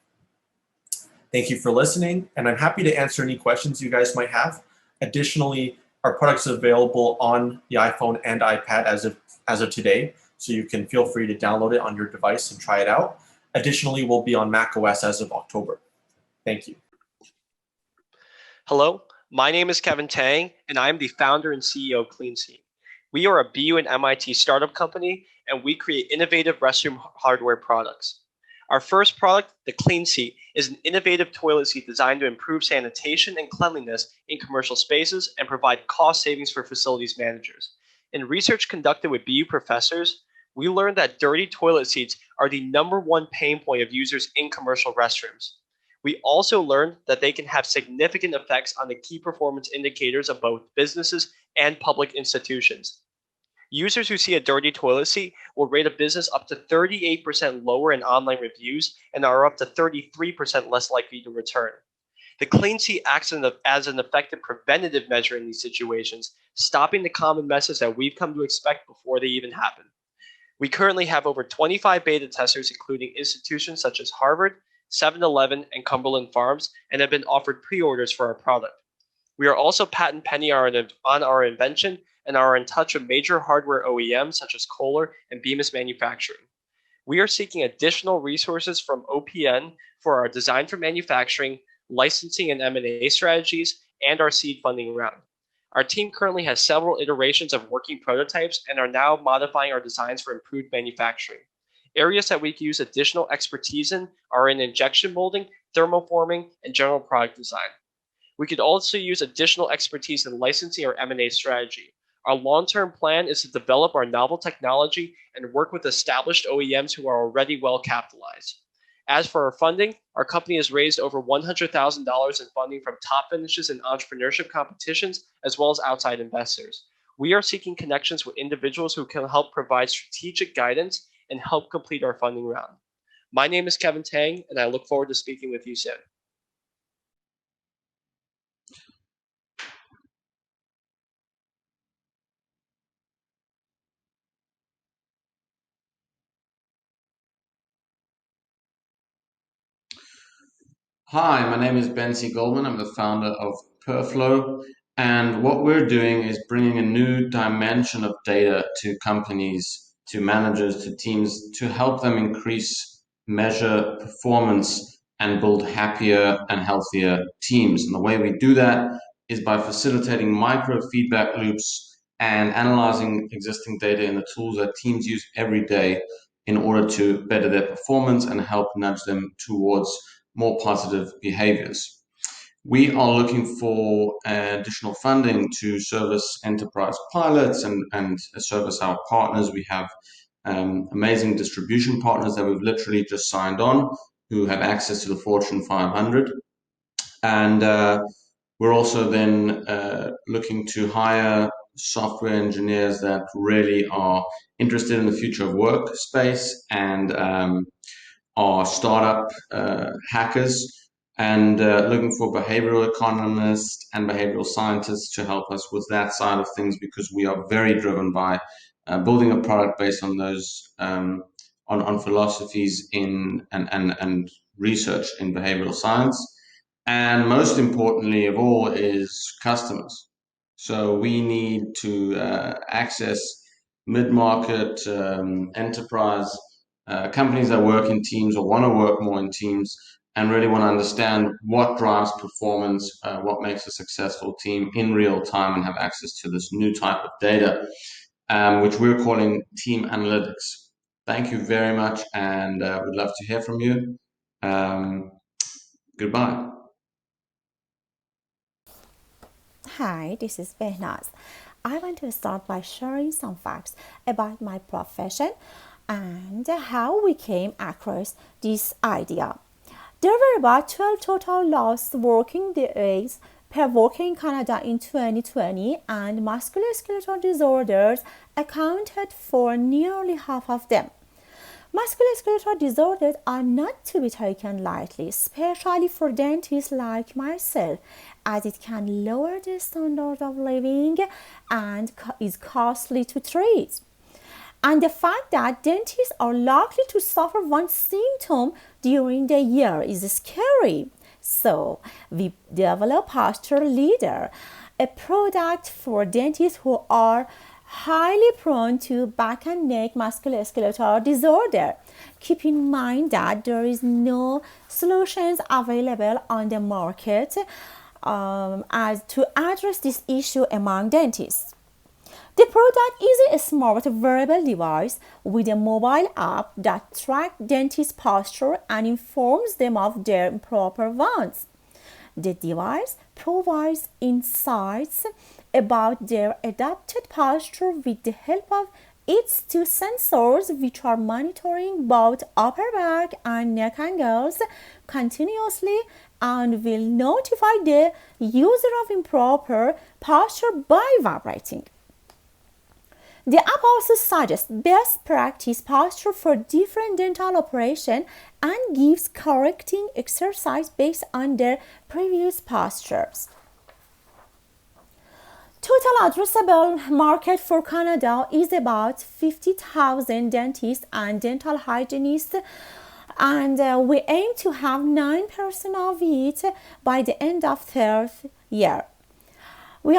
Thank you for listening, and I'm happy to answer any questions you guys might have. Additionally, our products are available on the iPhone and iPad as of today, so you can feel free to download it on your device and try it out. Additionally, we'll be on macOS as of October. Thank you. Hello, my name is Kevin Tang, and I'm the founder and CEO of CleanSeat. We are a BU and MIT startup company, and we create innovative restroom hardware products. Our first product, the CleanSeat, is an innovative toilet seat designed to improve sanitation and cleanliness in commercial spaces and provide cost savings for facilities managers. In research conducted with BU professors, We learned that dirty toilet seats are the #1 pain point of users in commercial restrooms. We also learned that they can have significant effects on the key performance indicators of both businesses and public institutions. Users who see a dirty toilet seat will rate a business up to 38% lower in online reviews and are up to 33% less likely to return. The clean seat acts as an effective preventative measure in these situations, stopping the common messes that we've come to expect before they even happen. We currently have over 25 beta testers, including institutions such as Harvard, 7-Eleven, and Cumberland Farms, and have been offered pre-orders for our product. We are also patent pending on our invention and are in touch with major hardware OEMs such as Kohler and Bemis Manufacturing. We are seeking additional resources from OPN for our design for manufacturing, licensing and M&A strategies, and our seed funding round. Our team currently has several iterations of working prototypes and are now modifying our designs for improved manufacturing. Areas that we can use additional expertise in are in injection molding, thermoforming, and general product design. We could also use additional expertise in licensing or M&A strategy. Our long-term plan is to develop our novel technology and work with established OEMs who are already well capitalized. As for our funding, our company has raised over $100,000 in funding from top finishes in entrepreneurship competitions, as well as outside investors. We are seeking connections with individuals who can help provide strategic guidance and help complete our funding round. My name is Kevin Tang, and I look forward to speaking with you soon. Hi, my name is Ben C. Goldman. I'm the founder of Perflow, and what we're doing is bringing a new dimension of data to companies, to managers, to teams, to help them increase, measure performance, and build happier and healthier teams. And the way we do that is by facilitating micro feedback loops and analyzing existing data in the tools that teams use every day in order to better their performance and help nudge them towards more positive behaviors. We are looking for additional funding to service enterprise pilots and service our partners. We have amazing distribution partners that we've literally just signed on who have access to the Fortune 500. And we're also then looking to hire software engineers that really are interested in the future of workspace and are startup hackers, and looking for behavioral economists and behavioral scientists to help us with that side of things, because we are very driven by building a product based on those on philosophies in and research in behavioral science. And most importantly of all is customers. So we need to access mid-market enterprise companies that work in teams or want to work more in teams and really want to understand what drives performance, what makes a successful team in real time, and have access to this new type of data, which we're calling team analytics. Thank you very much, and we'd love to hear from you. Goodbye. Hi, this is Behnaz. I want to start by sharing some facts about my profession and how we came across this idea. There were about 12 total lost working days per worker in Canada in 2020, and musculoskeletal disorders accounted for nearly half of them. Musculoskeletal disorders are not to be taken lightly, especially for dentists like myself, as it can lower the standard of living and is costly to treat. And the fact that dentists are likely to suffer one symptom during the year is scary. So we developed Posture Leader, a product for dentists who are highly prone to back and neck musculoskeletal disorder. Keep in mind that there is no solutions available on the market as to address this issue among dentists. The product is a smart wearable device with a mobile app that tracks dentists' posture and informs them of their proper ones. The device provides insights about their adapted posture with the help of It's two sensors which are monitoring both upper back and neck angles continuously and will notify the user of improper posture by vibrating. The app also suggests best practice posture for different dental operations and gives correcting exercise based on their previous postures. Total addressable market for Canada is about 50,000 dentists and dental hygienists, and we aim to have 9% of it by the end of third year. What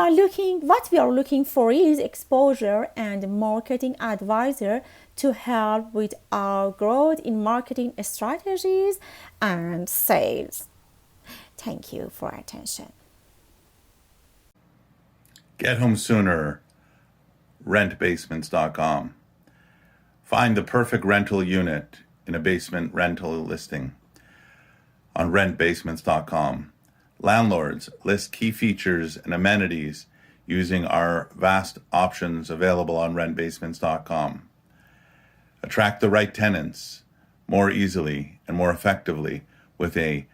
we are looking for is exposure and marketing advisor to help with our growth in marketing strategies and sales. Thank you for your attention. Get home sooner. Rentbasements.com. Find the perfect rental unit in a basement rental listing on rentbasements.com. Landlords list key features and amenities using our vast options available on rentbasements.com. Attract the right tenants more easily and more effectively with a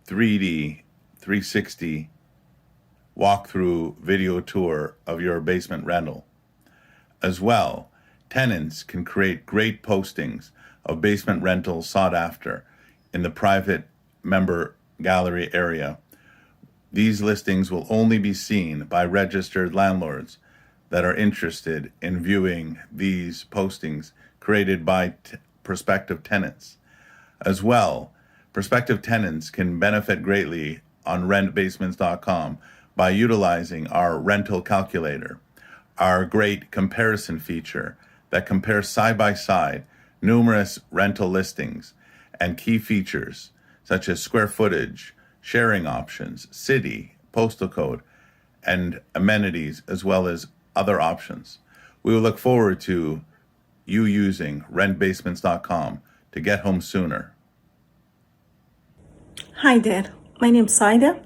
3D 360 walkthrough video tour of your basement rental. As well, tenants can create great postings of basement rentals sought after in the private member gallery area. These listings will only be seen by registered landlords that are interested in viewing these postings created by prospective tenants. As well, prospective tenants can benefit greatly on rentbasements.com by utilizing our rental calculator, our great comparison feature that compares side by side numerous rental listings and key features such as square footage, sharing options, city, postal code, and amenities, as well as other options. We will look forward to you using rentbasements.com to get home sooner. Hi there, my name is Saida.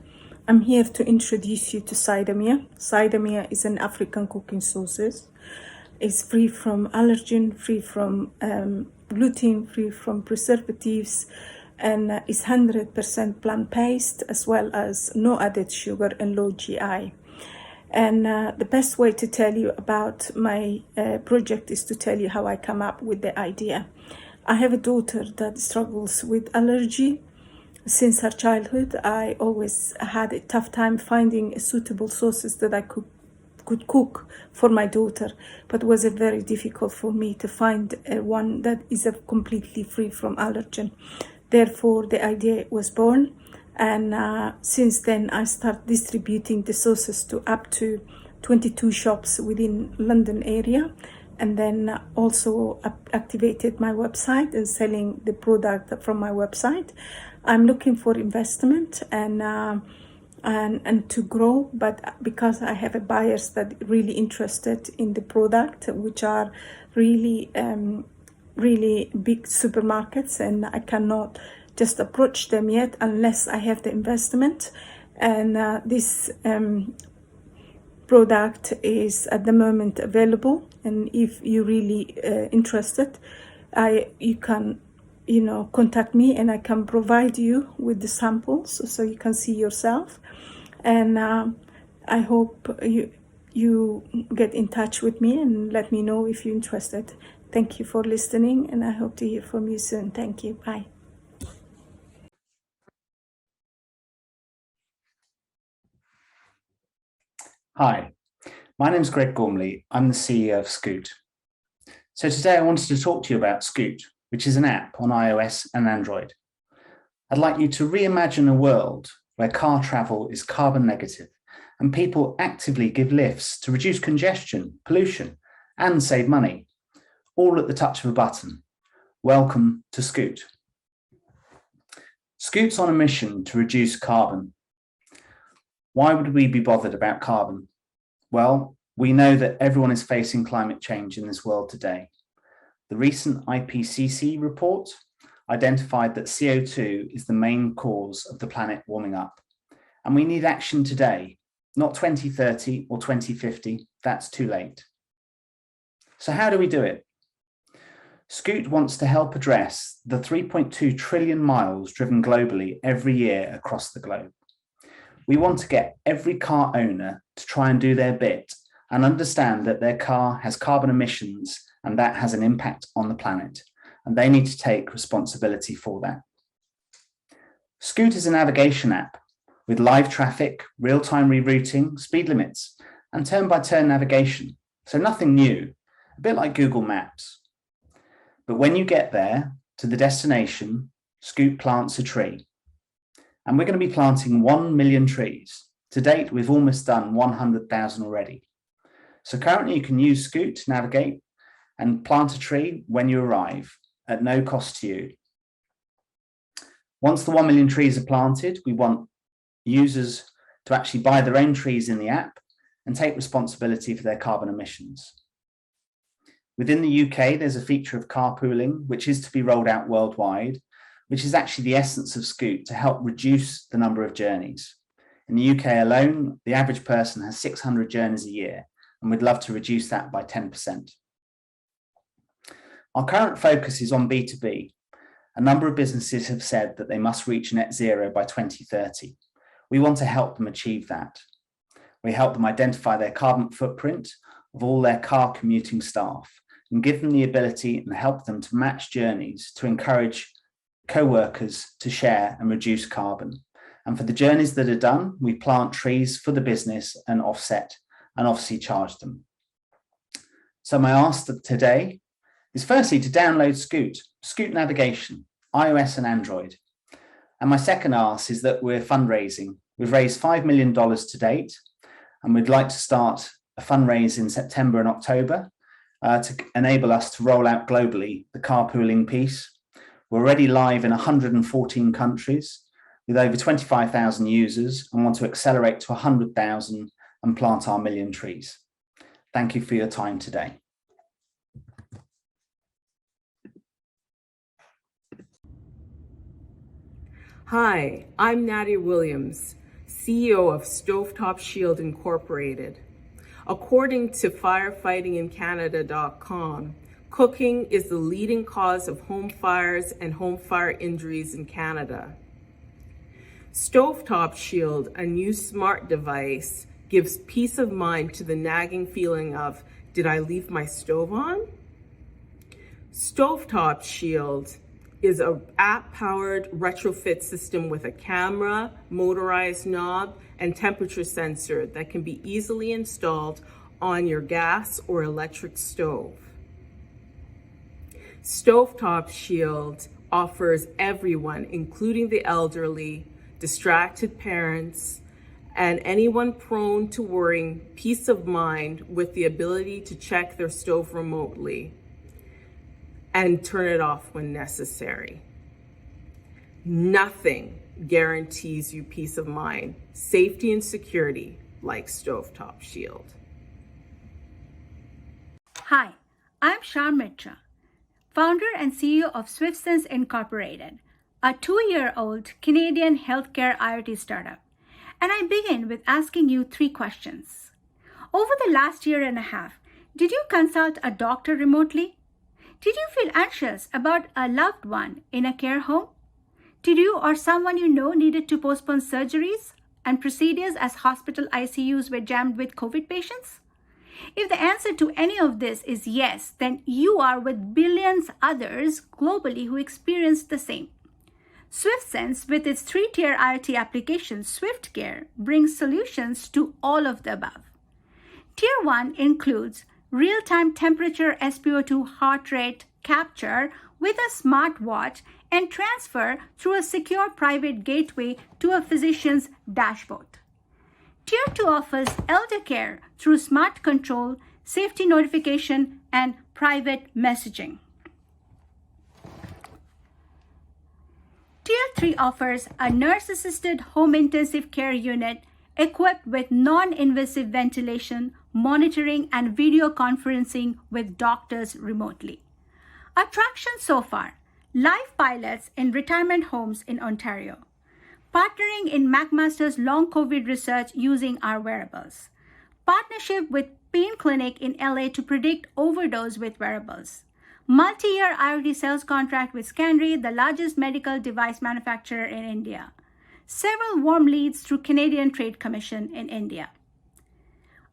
I'm here to introduce you to Sidamia. Sidamia is an African cooking sauces. It's free from allergen, free from gluten, free from preservatives, and is 100% plant-based, as well as no added sugar and low GI. And the best way to tell you about my project is to tell you how I come up with the idea. I have a daughter that struggles with allergy. Since her childhood, I always had a tough time finding suitable sauces that I could cook for my daughter, but it was very difficult for me to find one that is completely free from allergen. Therefore, the idea was born, and since then I started distributing the sauces to up to 22 shops within London area, and then also activated my website and selling the product from my website. I'm looking for investment and to grow, but because I have a buyers that really interested in the product, which are really really big supermarkets, and I cannot just approach them yet unless I have the investment. And this product is at the moment available, and if you're really interested, you can contact me, and I can provide you with the samples so you can see yourself. And I hope you get in touch with me and let me know if you're interested. Thank you for listening, and I hope to hear from you soon. Thank you. Bye. Hi, my name is Greg Gormley. I'm the CEO of Scoot. So today I wanted to talk to you about Scoot, which is an app on iOS and Android. I'd like you to reimagine a world where car travel is carbon negative and people actively give lifts to reduce congestion, pollution, and save money, all at the touch of a button. Welcome to Scoot. Scoot's on a mission to reduce carbon. Why would we be bothered about carbon? Well, we know that everyone is facing climate change in this world today. The recent IPCC report identified that CO2 is the main cause of the planet warming up. And we need action today, not 2030 or 2050, that's too late. So how do we do it? Scoot wants to help address the 3.2 trillion miles driven globally every year across the globe. We want to get every car owner to try and do their bit and understand that their car has carbon emissions and that has an impact on the planet, and they need to take responsibility for that. Scoot is a navigation app with live traffic, real-time rerouting, speed limits, and turn-by-turn navigation. So nothing new, a bit like Google Maps. But when you get there to the destination, Scoot plants a tree. And we're going to be planting 1 million trees. To date, we've almost done 100,000 already. So currently you can use Scoot to navigate and plant a tree when you arrive at no cost to you. Once the 1 million trees are planted, we want users to actually buy their own trees in the app and take responsibility for their carbon emissions. Within the UK, there's a feature of carpooling, which is to be rolled out worldwide, which is actually the essence of Scoot to help reduce the number of journeys. In the UK alone, the average person has 600 journeys a year, and we'd love to reduce that by 10%. Our current focus is on B2B. A number of businesses have said that they must reach net zero by 2030. We want to help them achieve that. We help them identify their carbon footprint of all their car commuting staff and give them the ability and help them to match journeys to encourage co-workers to share and reduce carbon. And for the journeys that are done, we plant trees for the business and offset and obviously charge them. So my ask today is firstly to download Scoot Navigation, iOS and Android. And my second ask is that we're fundraising. We've raised $5 million to date, and we'd like to start a fundraise in September and October to enable us to roll out globally the carpooling piece. We're already live in 114 countries with over 25,000 users and want to accelerate to 100,000 and plant our 1 million trees. Thank you for your time today. Hi, I'm Nadia Williams, CEO of Stovetop Shield Incorporated. According to firefightingincanada.com, cooking is the leading cause of home fires and home fire injuries in Canada. Stovetop Shield, a new smart device, gives peace of mind to the nagging feeling of, did I leave my stove on? Stovetop Shield is an app-powered retrofit system with a camera, motorized knob, and temperature sensor that can be easily installed on your gas or electric stove. Stovetop Shield offers everyone, including the elderly, distracted parents, and anyone prone to worrying, peace of mind with the ability to check their stove remotely and turn it off when necessary. Nothing guarantees you peace of mind, safety, and security like Stovetop Shield. Hi, I'm Shar Mitra, founder and CEO of SwiftSense Incorporated, a 2-year-old Canadian healthcare IoT startup. And I begin with asking you 3 questions. Over the last year and a half, did you consult a doctor remotely? Did you feel anxious about a loved one in a care home? Did you or someone you know needed to postpone surgeries and procedures as hospital ICUs were jammed with COVID patients? If the answer to any of this is yes, then you are with billions others globally who experienced the same. SwiftSense, with its 3-tier IoT application, SwiftCare, brings solutions to all of the above. Tier 1 includes real-time temperature SpO2 heart rate capture with a smartwatch and transfer through a secure private gateway to a physician's dashboard. Tier 2 offers elder care through smart control, safety notification, and private messaging. Tier 3 offers a nurse-assisted home intensive care unit equipped with non-invasive ventilation, monitoring, and video conferencing with doctors remotely. Attraction so far: live pilots in retirement homes in Ontario, partnering in McMaster's long COVID research using our wearables, partnership with Pain Clinic in LA to predict overdose with wearables, multi-year IoT sales contract with Scanry, the largest medical device manufacturer in India, several warm leads through Canadian Trade Commission in India.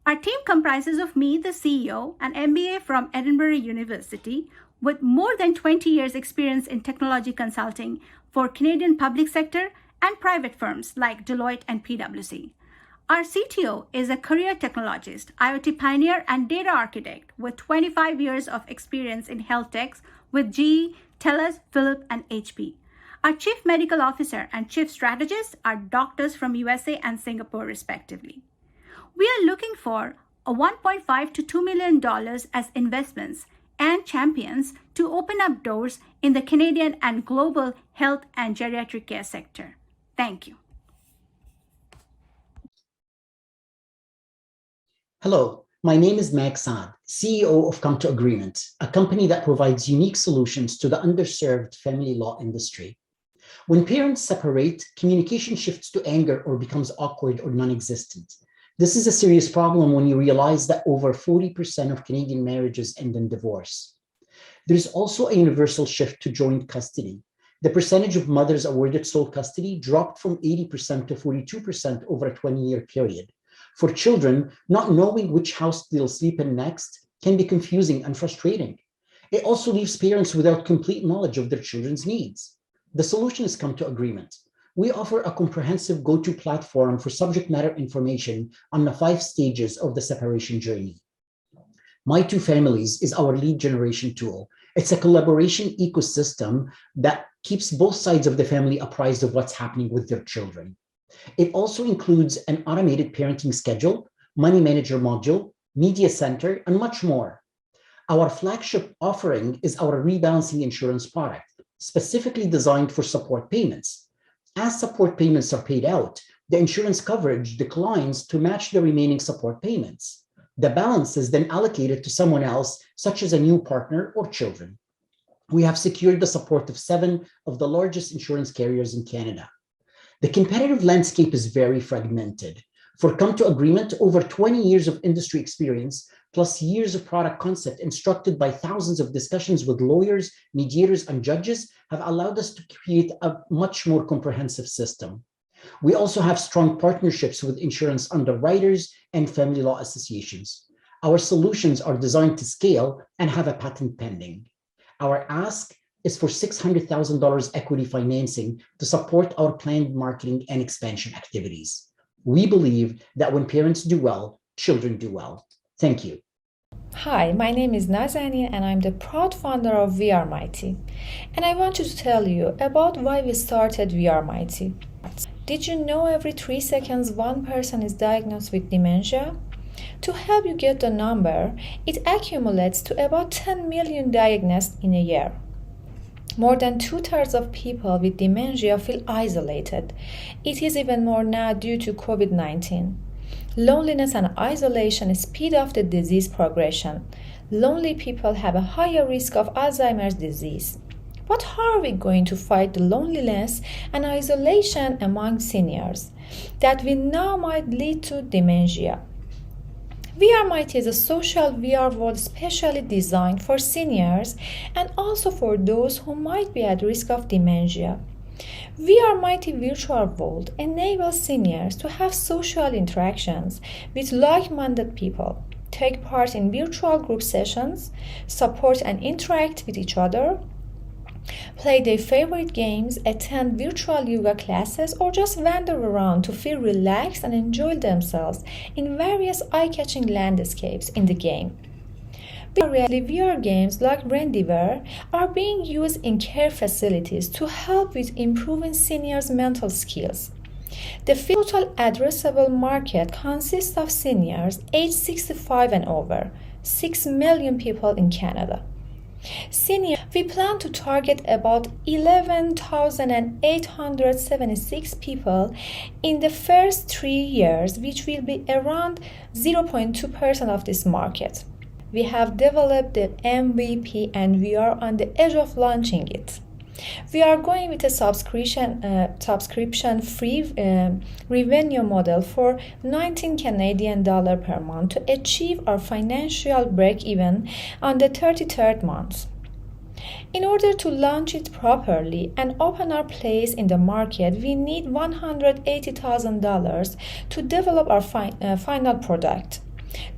Our team comprises of me, the CEO, an MBA from Edinburgh University, with more than 20 years experience in technology consulting for Canadian public sector and private firms like Deloitte and PwC. Our CTO is a career technologist, IoT pioneer, and data architect with 25 years of experience in health techs with GE, TELUS, Philips, and HP. Our chief medical officer and chief strategist are doctors from USA and Singapore, respectively. We are looking for a $1.5 to $2 million as investments and champions to open up doors in the Canadian and global health and geriatric care sector. Thank you. Hello, my name is Meg Saad, CEO of Come to Agreement, a company that provides unique solutions to the underserved family law industry. When parents separate, communication shifts to anger or becomes awkward or non-existent. This is a serious problem when you realize that over 40% of Canadian marriages end in divorce. There's also a universal shift to joint custody. The percentage of mothers awarded sole custody dropped from 80% to 42% over a 20-year period. For children, not knowing which house they'll sleep in next can be confusing and frustrating. It also leaves parents without complete knowledge of their children's needs. The solution is Come to Agreement. We offer a comprehensive go-to platform for subject matter information on the 5 stages of the separation journey. My Two Families is our lead generation tool. It's a collaboration ecosystem that keeps both sides of the family apprised of what's happening with their children. It also includes an automated parenting schedule, money manager module, media center, and much more. Our flagship offering is our rebalancing insurance product, specifically designed for support payments. As support payments are paid out, the insurance coverage declines to match the remaining support payments. The balance is then allocated to someone else, such as a new partner or children. We have secured the support of 7 of the largest insurance carriers in Canada. The competitive landscape is very fragmented. For Come to Agreement, over 20 years of industry experience, plus years of product concept instructed by thousands of discussions with lawyers, mediators, and judges have allowed us to create a much more comprehensive system. We also have strong partnerships with insurance underwriters and family law associations. Our solutions are designed to scale and have a patent pending. Our ask is for $600,000 equity financing to support our planned marketing and expansion activities. We believe that when parents do well, children do well. Thank you. Hi, my name is Nazania and I'm the proud founder of VRMighty. And I want to tell you about why we started VRMighty. Did you know every 3 seconds one person is diagnosed with dementia? To help you get the number, it accumulates to about 10 million diagnosed in a year. More than 2/3 of people with dementia feel isolated. It is even more now due to COVID-19. Loneliness and isolation speed up the disease progression. Lonely people have a higher risk of Alzheimer's disease. But how are we going to fight the loneliness and isolation among seniors that we know might lead to dementia? VRMighty is a social VR world specially designed for seniors and also for those who might be at risk of dementia. VRMighty Virtual World enables seniors to have social interactions with like-minded people, take part in virtual group sessions, support and interact with each other, play their favorite games, attend virtual yoga classes, or just wander around to feel relaxed and enjoy themselves in various eye-catching landscapes in the game. VR games like Rendiver are being used in care facilities to help with improving seniors' mental skills. The total addressable market consists of seniors aged 65 and over, 6 million people in Canada. We plan to target about 11,876 people in the first 3 years, which will be around 0.2% of this market. We have developed the MVP and we are on the edge of launching it. We are going with a subscription-free revenue model for 19 Canadian dollar per month to achieve our financial break-even on the 33rd month. In order to launch it properly and open our place in the market, we need $180,000 to develop our final product,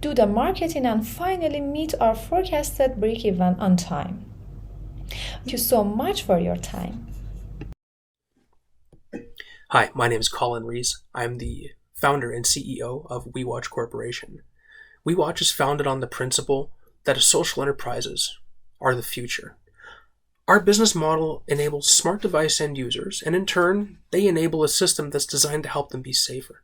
do the marketing, and finally meet our forecasted break-even on time. Thank you so much for your time. Hi, my name is Colin Rees. I'm the founder and CEO of WeWatch Corporation. WeWatch is founded on the principle that social enterprises are the future. Our business model enables smart device end users, and in turn, they enable a system that's designed to help them be safer.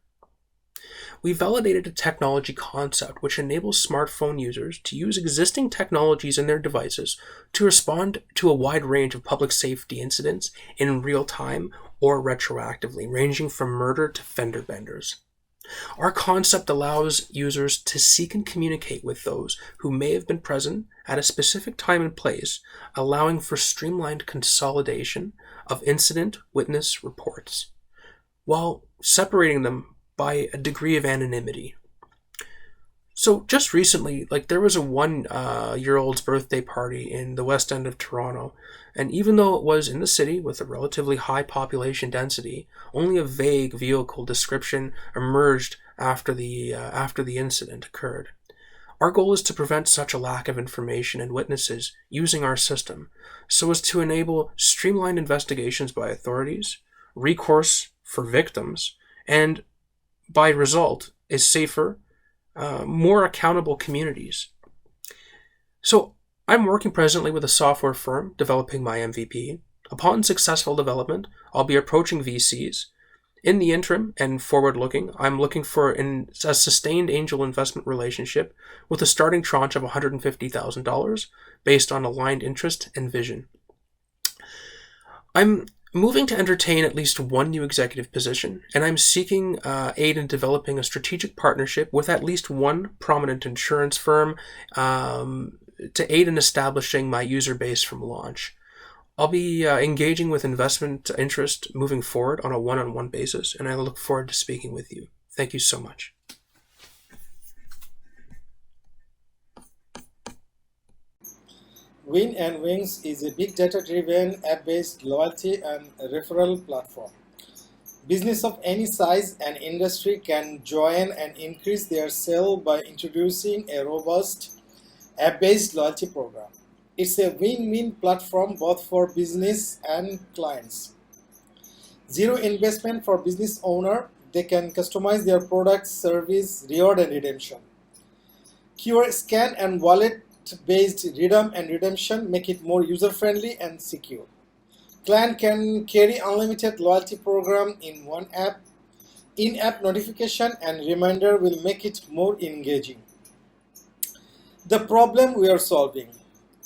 We validated a technology concept which enables smartphone users to use existing technologies in their devices to respond to a wide range of public safety incidents in real time or retroactively, ranging from murder to fender benders. Our concept allows users to seek and communicate with those who may have been present at a specific time and place, allowing for streamlined consolidation of incident witness reports, while separating them by a degree of anonymity. So just recently, there was a 1-year-old's birthday party in the West End of Toronto, and even though it was in the city with a relatively high population density, only a vague vehicle description emerged after the incident occurred. Our goal is to prevent such a lack of information and witnesses using our system, so as to enable streamlined investigations by authorities, recourse for victims, and by result, is safer, more accountable communities. So I'm working presently with a software firm developing my MVP. Upon successful development, I'll be approaching VCs. In the interim and forward-looking, I'm looking for a sustained angel investment relationship with a starting tranche of $150,000 based on aligned interest and vision. I'm moving to entertain at least one new executive position, and I'm seeking aid in developing a strategic partnership with at least one prominent insurance firm to aid in establishing my user base from launch. I'll be engaging with investment interest moving forward on a one-on-one basis, and I look forward to speaking with you. Thank you so much. Win and Wings is a big data-driven, app-based loyalty and referral platform. Business of any size and industry can join and increase their sale by introducing a robust app-based loyalty program. It's a win-win platform both for business and clients. Zero investment for business owner. They can customize their product, service, reward and redemption. QR scan and wallet-based redeem and redemption make it more user-friendly and secure. Client can carry unlimited loyalty program in one app. In-app notification and reminder will make it more engaging. The problem we are solving.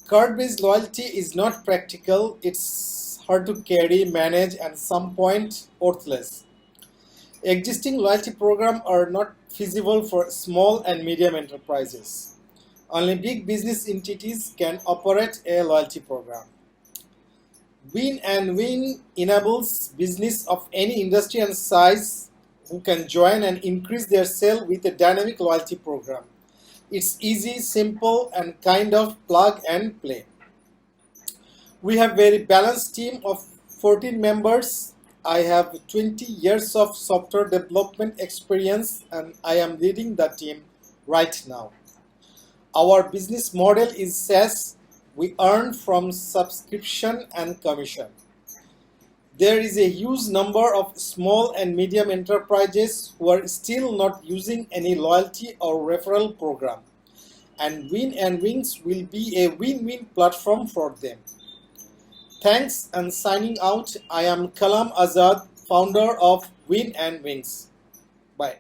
Card-based loyalty is not practical. It's hard to carry, manage, and at some point worthless. Existing loyalty programs are not feasible for small and medium enterprises. Only big business entities can operate a loyalty program. Win and Win enables business of any industry and size who can join and increase their sale with a dynamic loyalty program. It's easy, simple, and kind of plug and play. We have very balanced team of 14 members. I have 20 years of software development experience and I am leading the team right now. Our business model is SaaS. We earn from subscription and commission. There is a huge number of small and medium enterprises who are still not using any loyalty or referral program, and Win and Wings will be a win-win platform for them. Thanks and signing out. I am Kalam Azad, founder of Win and Wings. Bye.